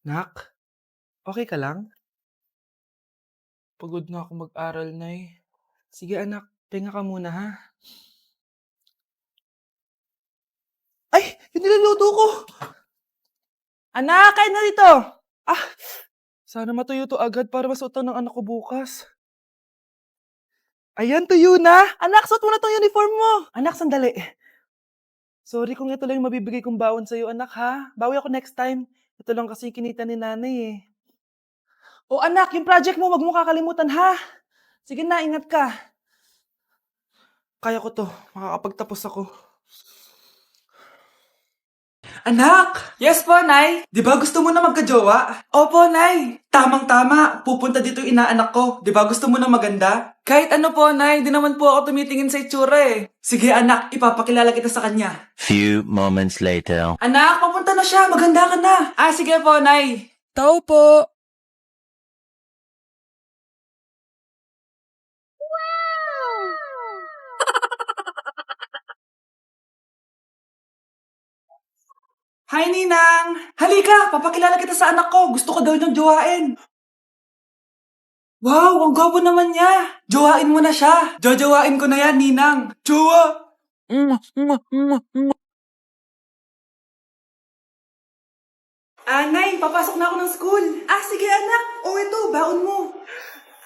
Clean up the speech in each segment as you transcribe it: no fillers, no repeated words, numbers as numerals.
Nak, okey ka lang? Pagod na ako mag-aral, Nay. Sige anak, pahinga ka muna, ha? Ay! Yung niluluto ko! Anak, kain na dito! Ah! Sana matuyo 'to agad para masuotan ng anak ko bukas. Ayan, tuyo na! Anak, suot mo na 'tong uniform mo! Anak, sandali. Sorry kung ito lang yung mabibigay kong baon sa'yo, anak, ha? Bawi ako next time. Ito lang kasi yung kinita ni nanay, eh. Oh, anak, yung project mo, wag mo kakalimutan, ha? Sige na, ingat ka. Kaya ko 'to, makakapagtapos ako. Anak! Yes po, Nay. Di ba gusto mo na magka-jowa? Opo, Nay. Tamang-tama, pupunta dito yung inaanak ko. Di ba gusto mo na maganda? Kahit ano po, Nay. Di naman po ako tumitingin sa itsura eh. Sige anak, ipapakilala kita sa kanya. Few moments later. Anak, papunta na siya, maganda ka na. Ah, sige po, Nay. Tao po. Hi, Ninang. Halika, papakilala kita sa anak ko. Gusto ko daw niyang jowain. Wow, ang gwapo naman niya. Jowain mo na siya. Jojowain ko na yan, Ninang. Jowa! Nay, papasok na ako ng school. Ah, sige anak. O ito, baon mo.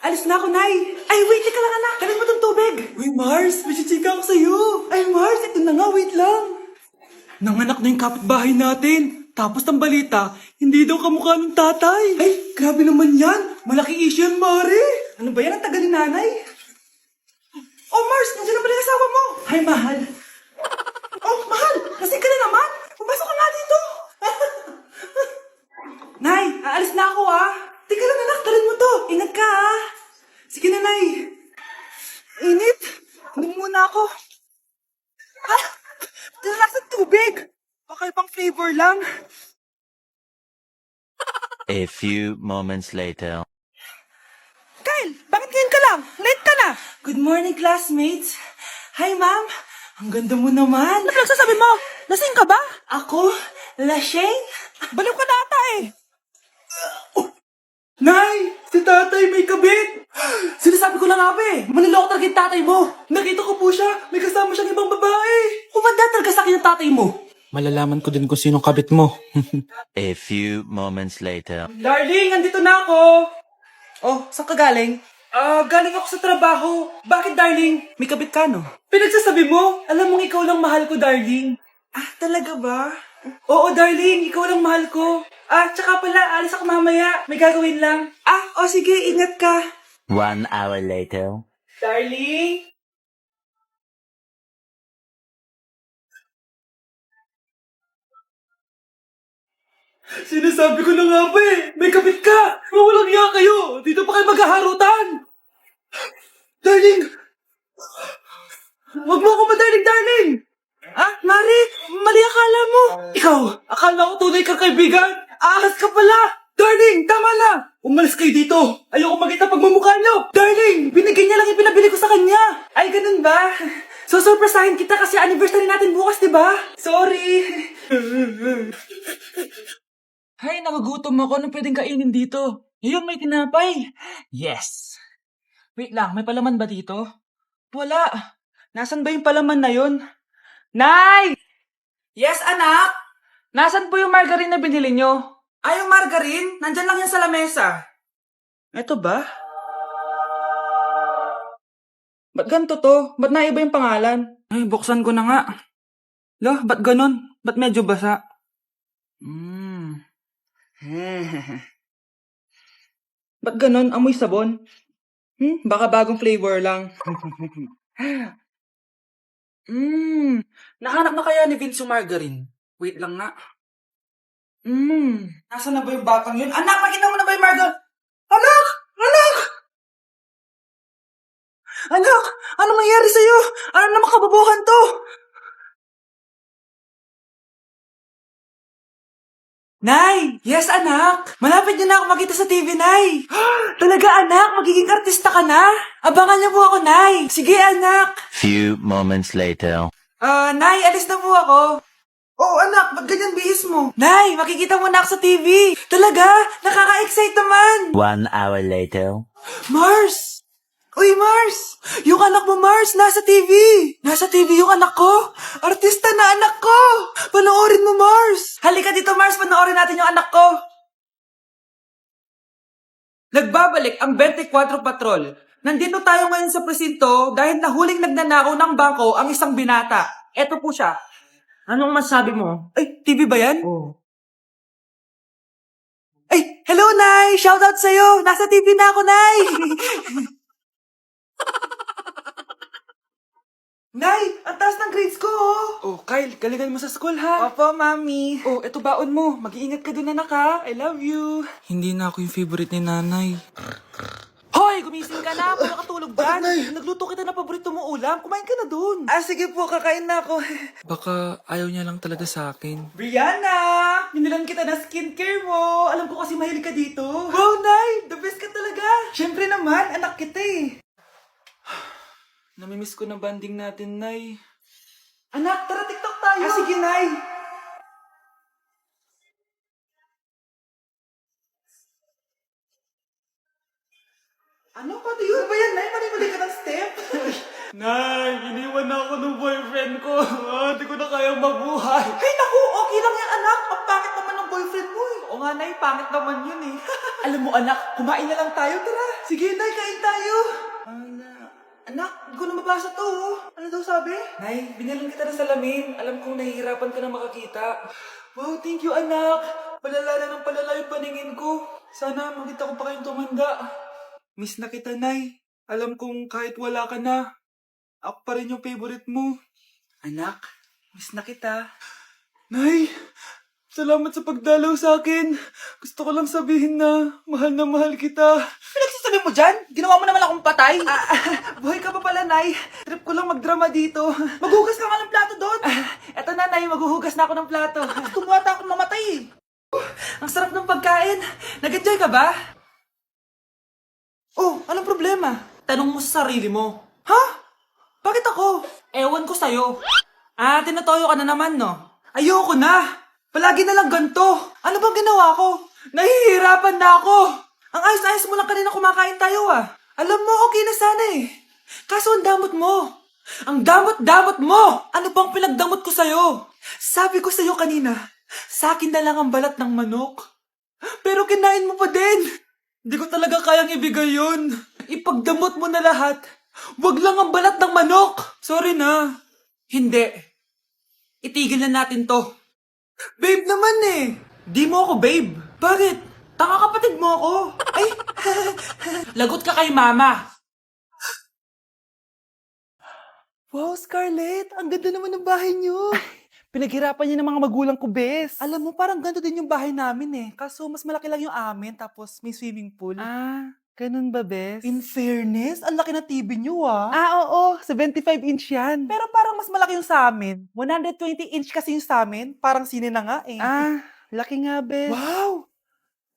Alis na ako, Nay. Ay, wait, teka lang anak. Kanin mo tong tubig. Uy, Mars, may chichika ako sa'yo. Ay, Mars, ito na nga, wait lang. Nanganak na yung kapitbahay natin. Tapos ng balita, hindi daw kamukha ng tatay. Ay, grabe naman yan. Malaking issue yan, Mare. Ano ba yan? Ang tagal ni nanay. Oh, Mars, nandiyan na pala yung asawa mo. Hi, mahal. Oh, mahal, lasing ka na naman. Pumasok ka nga dito. Nay, aalis na ako ah. Teka lang anak, talin mo to. Ingat ka ah. Sige na, Nay. Init. Hindi muna ako. Ah, tinalak sa tubig. Baka pang flavor lang. A few moments later. Kyle, bakit ngayon ka lang? Late ka na. Good morning, classmates. Hi, ma'am. Ang ganda mo naman. Ano pinagsasabi mo? Lasing ka ba? Ako? Lasing? Baliw ka na ata eh. Nay! Si tatay may kabit! Sinasabi ko lang nga ba eh. Maniloko talaga yung tatay mo. Nakita ko po siya. May kasama siyang ibang babae. Kumanda talaga sa akin yung tatay mo. Malalaman ko din kung sinong kabit mo. A few moments later. Darling, andito na ako. Oh, saan ka galing? Galing ako sa trabaho. Bakit, darling? May kabit ka, no? Pinagsasabi mo? Alam mong ikaw lang mahal ko, darling. Ah, talaga ba? Oo, darling. Ikaw lang mahal ko. Tsaka pala, alis ako mamaya. May gagawin lang. Sige. Ingat ka. 1 hour later. Darling? Sinasabi ko na nga ba eh. May kabit ka. Mawalang iya kayo. Dito pa kayo maghaharutan. Darling! Wag mo ako darling! Mari, mali akala mo. Ikaw, akala ko tunay kang kaibigan. Ahas ka pala. Darling, tama na. Umalis kayo dito. Ayoko makita pagmumukha niyo. Darling, binigyan niya lang yung pinabili ko sa kanya. Ay, ganun ba? So, surpresahin kita kasi anniversary natin bukas, di ba? Sorry. Hay, nagugutom ako. Anong pwedeng kainin dito? Yun, may tinapay. Yes. Wait lang, may palaman ba dito? Wala. Nasaan ba yung palaman na yun? Nay! Yes, anak. Nasaan po yung margarine na binili nyo? Yung margarine? Nandyan lang yan sa lamesa. Eto ba? Ba't ganito to? Ba't naiba yung pangalan? Ay, buksan ko na nga. Lo, ba't ganon? Ba't medyo basa? Ba't ganon? Amoy sabon? Baka bagong flavor lang. Nahanap na kaya ni Vince yung margarine? Wait lang nga. Nasaan na ba yung batang yun? Anak, nakita mo na ba yung margarine? Anak! Anak! Anak! Anong nangyari sa'yo? Ano naman kababuhan to? Nay! Yes, anak! Malapit niyo na ako makita sa TV, Nay! Talaga, anak? Magiging artista ka na? Abangan niyo po ako, Nay! Sige, anak! Few moments later. Nay, alis na po ako. Oo anak, ba't ganyan bihis mo? Nay, makikita mo na ako sa TV. Talaga? Nakaka-excite naman. 1 hour later. Mars! Uy, Mars! Yung anak mo, Mars, nasa TV! Nasa TV yung anak ko! Artista na anak ko! Panoorin mo, Mars! Halika dito, Mars, panoorin natin yung anak ko! Nagbabalik ang 24 Patrol. Nandito tayo ngayon sa presinto dahil nahuling nagnanakaw ng bangko ang isang binata. Eto po siya. Anong masabi mo? Ay, TV ba yan? Oh. Ay, hello, Nay! Shoutout sa'yo! Nasa TV na ako, Nay! Nay, ang taas ng grades ko, oh! Oh, Kyle, galingan mo sa school, ha? Opo, Mami. Oh, eto baon mo. Mag-iingat ka dun, anak, ha? I love you. Hindi na ako yung favorite ni Nanay. Hoy, gumising ka na. Wala katulog dyan. Nagluto kita na paborito mo ulam. Kumain ka na dun. Ah, sige po. Kakain na ako. Baka ayaw niya lang talaga sa akin. Brianna! Minilan kita na skincare mo. Alam ko kasi mahilig ka dito. Wow, Nay! The best ka talaga. Siyempre naman, anak kita eh. Namimiss ko na banding natin, Nay. Anak, tara TikTok tayo. Ah, sige, Nay. Ano? Paano yun? Ano ba yan, Nay? Mali-mali ka ng step? Nay, iniwan na ako ng boyfriend ko. Hindi ko na kayang mabuhay. Ay, naku! Okay lang yan, anak. Ang pangit naman ng boyfriend mo eh. Oo nga, Nay. Pangit naman yun eh. Alam mo, anak, kumain na lang tayo. Tara. Sige, Nay. Kain tayo. Anak, hindi ko na mabasa to. Oh. Ano daw sabi? Nay, binalan kita ng salamin. Alam kong nahihirapan ka na makakita. Wow, thank you, anak. Palala na ng palala yung paningin ko. Sana makita ko pa kayong tumanda. Miss na kita, Nay. Alam kong kahit wala ka na, ako pa rin yung favorite mo. Anak, miss na kita. Nay, salamat sa pagdalaw sa akin. Gusto ko lang sabihin na mahal kita. Pinagsasabi mo dyan? Ginawa mo naman akong patay. Buhay ka pa pala, Nay. Trip ko lang magdrama dito. Maghugas ka nga ng plato doon. Eto na, Nay. Maghuhugas na ako ng plato. Tumuwata akong mamatay eh. Ang sarap ng pagkain. Nag-enjoy ka ba? Oh, anong problema? Tanong mo sa sarili mo. Ha? Bakit ako? Ewan ko sa'yo. Ah, tinatoyo ka na naman, no? Ayoko na. Palagi na lang ganito. Ano bang ginawa ko? Nahihirapan na ako. Ang ayos-ayos mo lang kanina kumakain tayo, ah. Alam mo, okay na sana eh. Kaso ang damot mo. Ang damot-damot mo. Ano bang pinagdamot ko sa'yo? Sabi ko sa'yo kanina, sa akin na lang ang balat ng manok. Pero kinain mo pa din. Hindi ko talaga kayang ibigay yun. Ipagdamot mo na lahat. Wag lang ang balat ng manok. Sorry na. Hindi. Itigil na natin to. Babe naman eh. Di mo ako babe. Bakit? Tanga kapatid mo ako. Ay. Lagot ka kay mama. Wow, Scarlett. Ang ganda naman ng bahay niyo. Pinaghirapan niya ng mga magulang ko, bes. Alam mo, parang ganito din yung bahay namin eh. Kaso mas malaki lang yung amin, tapos may swimming pool. Ah, ganun ba, bes? In fairness, ang laki na TV niyo ah. Ah, oo. 75-inch yan. Pero parang mas malaki yung sa amin. 120-inch kasi yung sa amin. Parang sine na nga eh. Ah, laki nga, bes. Wow!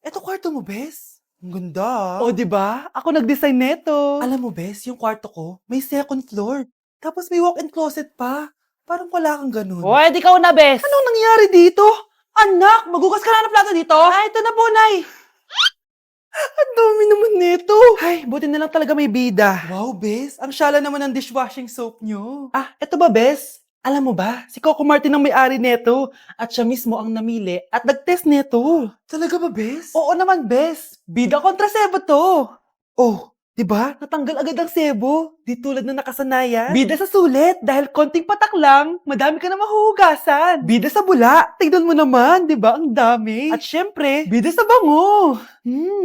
Eto kwarto mo, bes. Ang ganda. O, diba? Ako nag-design neto. Alam mo, bes, yung kwarto ko, may second floor. Tapos may walk-in closet pa. Parang wala kang ganun. O, edi ka na, bes. Anong nangyari dito? Anak, magugas ka na ng plato dito? Ah, ito na po, Nay. Ang dami naman nito. Ay, buti na lang talaga may bida. Wow, bes. Ang syala naman ng dishwashing soap nyo. Ah, eto ba, bes? Alam mo ba, si Coco Martin ang may-ari neto. At siya mismo ang namili at nag-test neto. Talaga ba, bes? Oo naman, bes. Bida kontra sebo to. Oh, diba? Natanggal agad ang sebo. Di tulad na nakasanayan. Bida sa sulit. Dahil konting patak lang, madami ka na mahuhugasan. Bida sa bula. Tignan mo naman, diba? Ang dami. At syempre, bida sa bango.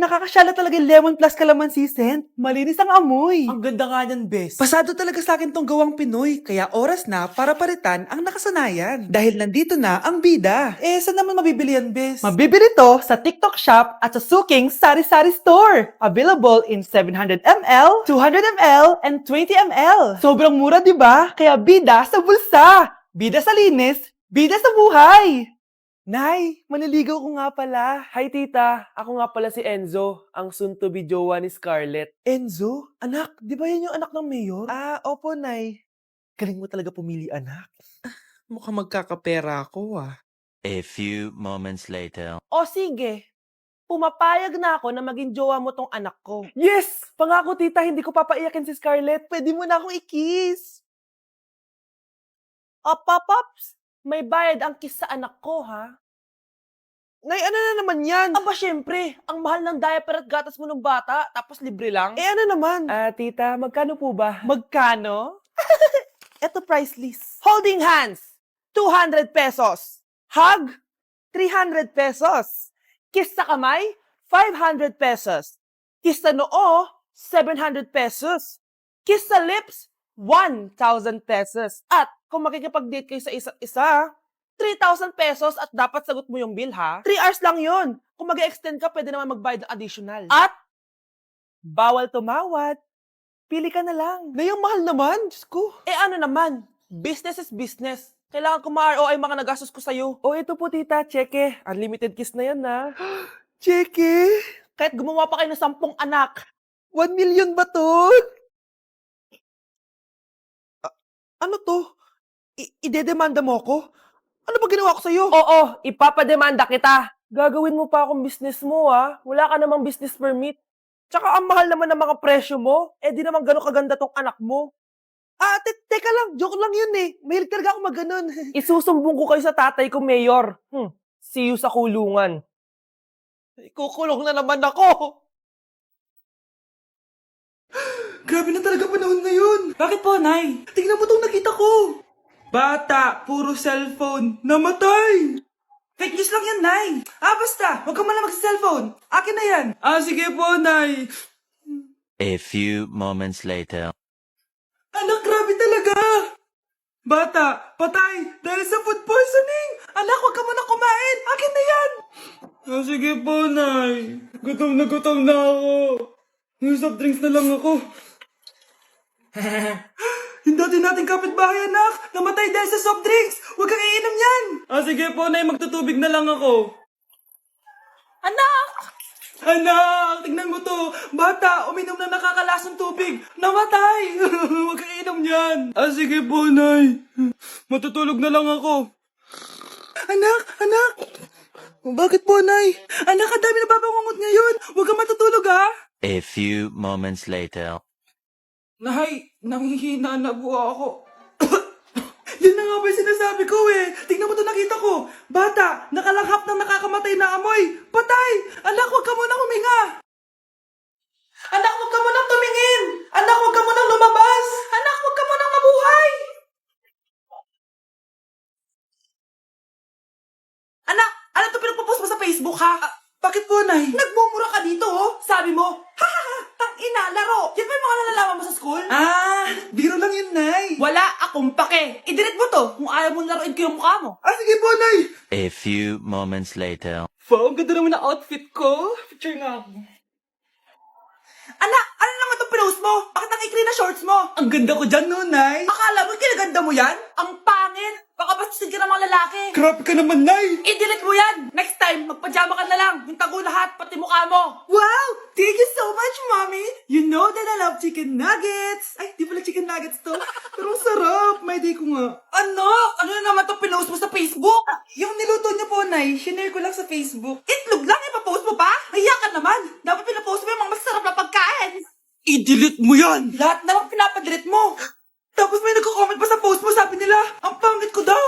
Nakakasyala talaga yung lemon plus calamansi scent. Malinis ang amoy. Ang ganda nga yan, bes. Pasado talaga sa akin tong gawang Pinoy. Kaya oras na para palitan ang nakasanayan. Dahil nandito na ang bida. Eh, saan naman mabibili yan, bes? Mabibili to sa TikTok Shop at sa Suking Sari-Sari Store. Available in 700 ml, 200 ml, and 20 ml. Sobrang mura, di ba? Kaya bida sa bulsa. Bida sa linis, bida sa buhay. Nay, maniligaw ko nga pala. Hi tita, ako nga pala si Enzo, ang soon-to-be jowa ni Scarlett. Enzo? Anak, di ba yan yung anak ng mayor? Ah, opo, Nay. Galing mo talaga pumili, anak. Mukhang magkakapera ako ah. A few moments later. O sige, pumapayag na ako na maging jowa mo tong anak ko. Yes! Pangako tita, hindi ko papaiyakin si Scarlett. Pwede mo na akong i-kiss. Pops, may bayad ang kiss sa anak ko, ha? Nay, ano na naman yan? Aba, syempre, ang mahal ng diaper at gatas mo ng bata, tapos libre lang. Eh, ano naman? Tita, magkano po ba? Magkano? Eto price list. Holding hands, 200 pesos. Hug, 300 pesos. Kiss sa kamay, 500 pesos. Kiss sa noo, 700 pesos. Kiss sa lips, 1,000 pesos. At kung makikipag-date kayo sa isa't isa, 3,000 pesos at dapat sagot mo yung bill, ha? 3 hours lang yun. Kung mag-extend ka, pwede naman magbayad ng additional. At, bawal tumawad. Pili ka na lang. Na yung mahal naman, Diyos ko. Eh ano naman, business is business. Kailangan ko ma-ROI mga nagastos ko sa'yo. O ito po tita, cheque. Unlimited kiss na yan, na. Cheque? Kahit gumawa pa kayo ng 10 anak. 1 million ba to? Ano to? Idedemanda mo ako? Ano ba ginawa ko sa'yo? Oo, ipapademanda kita. Gagawin mo pa akong business mo, ha? Wala ka namang business permit. Tsaka ang mahal naman ng mga presyo mo. Eh, di naman gano'ng kaganda tong anak mo. Teka lang. Joke lang yun eh. Mahilig talaga ako maganon. Isusumbong ko kayo sa tatay ko, Mayor. See you sa kulungan. Ikukulong na naman ako. Grabe na talaga panahon ngayon. Bakit po, Nay? Tingnan mo tong nakita ko. Bata, puro cellphone, namatay. Fake news lang yan, Nay. Basta, huwag ka man lang mag-cellphone. Akin na yan. Sige po, Nay. A few moments later. Anak, grabe talaga. Bata, patay, dahil sa food poisoning. Anak, huwag ka muna kumain. Akin na yan. Sige po, Nay. Gutom na ako. Soft drinks na lang ako. Yung dati nating kapitbahay, anak, namatay dahil sa soft drinks. Huwag kang iinom yan. Sige po, Nay, magtutubig na lang ako. Anak! Anak, tignan mo to. Bata, uminom na nakakalasang tubig. Namatay. Huwag kang iinom yan. Sige po, Nay. Matutulog na lang ako. Anak. Bakit po, Nay? Anak, ang dami na babangungot ngayon. Huwag kang matutulog, ha? A few moments later. Nay, nanghihina na po ako. Yan na nga ba yung sinasabi ko eh. Tingnan mo to nakita ko. Bata, nakalanghap ng nakakamatay na amoy. Patay! Anak, huwag ka munang huminga. Anak, huwag ka munang tumingin. Anak, huwag ka munang lumabas. Anak, huwag ka munang mabuhay. Anak, ano to pinagpo-post mo sa Facebook, ha? Bakit po, Nay? Nagmumura ka dito, oh. Sabi mo, tang-ina, laro. Yan ba yung mga nalalaman mo sa school? Biro lang yun, Nay. Wala akong pake. I-delete mo to kung ayaw mo laruin ko yung mukha mo. Sige po, Nay. A few moments later. Wow, ang ganda naman ng outfit ko. Picture nga ako. Anak, ano naman itong pinost mo? Bakit ang ikli na shorts mo? Ang ganda ko dyan, no, Nay? Akala mo kinaganda mo yan? Ang pangit. Baka bastusin ka ng mga lalaki. Grabe ka naman, Nay. I-delete mo yan. Next time, magpajama ka na lang. Yung tago lahat, pati mukha mo. Wow! Thank you so much, Mommy. You know that I love chicken nuggets. Ay, di pala chicken nuggets to. Pero ang sarap. May day ko nga. Ano? Ano na naman itong pinost mo sa Facebook? Yung niluto niyo po, Nay, shinare ko lang sa Facebook. Itlog lang, ipapost mo pa? Hiya ka naman. Dapat pinapost mo yung mga masarap na pagkain. I-delete mo yan! Lahat na lang pinapadelete mo. Tapos may nagko-comment pa sa post mo, sabi nila, ang pangit ko daw.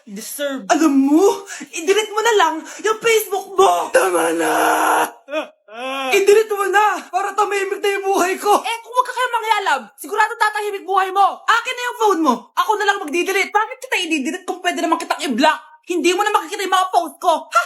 Deserve. Alam mo, i-delete mo na lang yung Facebook mo. Tama na. I-delete mo na para tamimik na yung buhay ko. Eh, kung wag ka kaya mangyalab, sigurado tatahimik buhay mo. Akin na yung phone mo. Ako na lang magdi-delete. Bakit kita i-delete kung pwede naman kitang i-block? Hindi mo na makikita yung mga post ko. Ha!